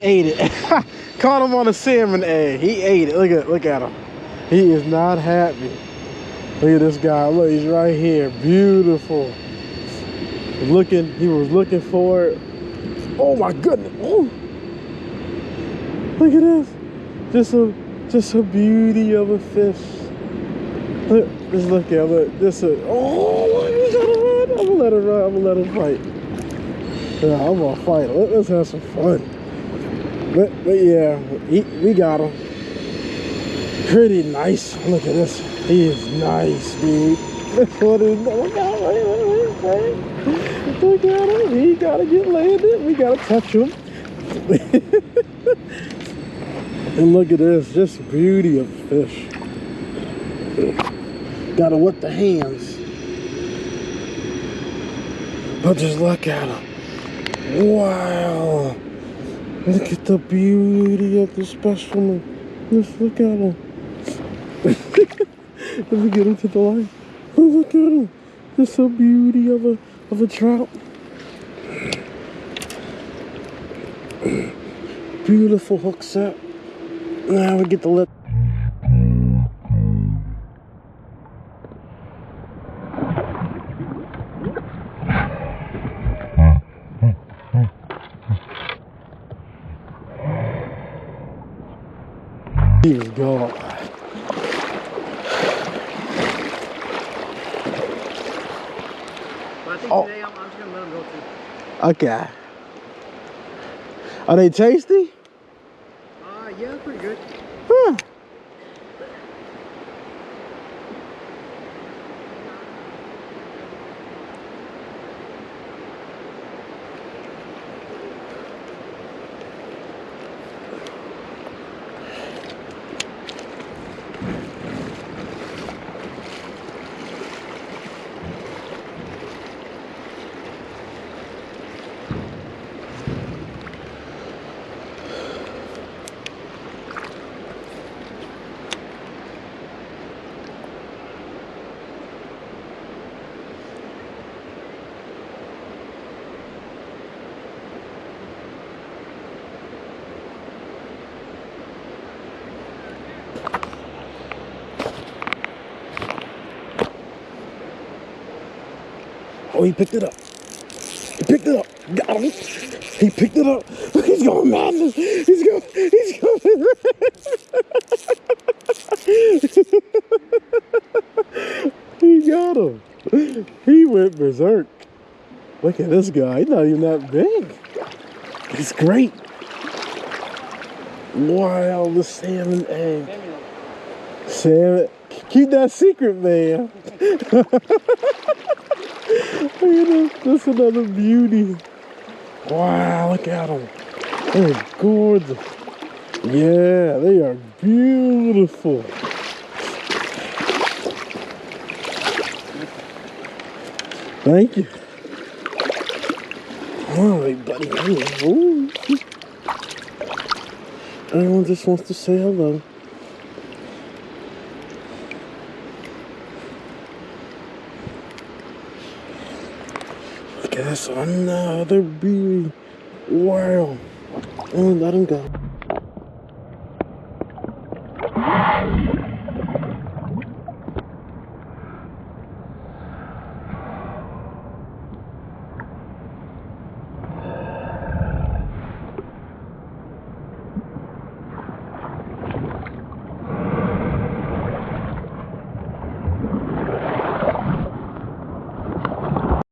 ate it. Caught him on a salmon egg. He ate it. Look at him. He is not happy. Look at this guy. Look, he's right here. Beautiful. He was looking for it. Oh my goodness. Oh. Look at this. Just a beauty of a fish. Look, just look at it. Oh, he's gonna run. I'm gonna let him run. I'm gonna let him fight. Yeah, I'm gonna fight. Let's have some fun. But yeah, we got him. Pretty nice. Look at this. He is nice, dude. Look at him. He gotta get landed. We gotta touch him. And look at this. Just beauty of fish. Gotta wet the hands. But just look at him. Wow. Look at the beauty of the specimen. Just look at him. Let me get him to the light. Oh, look at him. Just a beauty of a trout. Beautiful hook set. Now we get to let. He was gone. But I think today I'm just gonna let them go too. Okay. Are they tasty? Yeah, pretty good. Huh. Oh, he picked it up. He picked it up. Got him. He picked it up. He's going madness. He's going. He got him. He went berserk. Look at this guy. He's not even that big. He's great. Wow, the salmon egg. Salmon. Keep that secret, man. Look at this. That's another beauty. Wow, look at them. They're gorgeous. Yeah, they are beautiful. Thank you. All right, buddy. Ooh. Everyone just wants to say hello. Look at this, another beauty. Wow. Oh, let him go.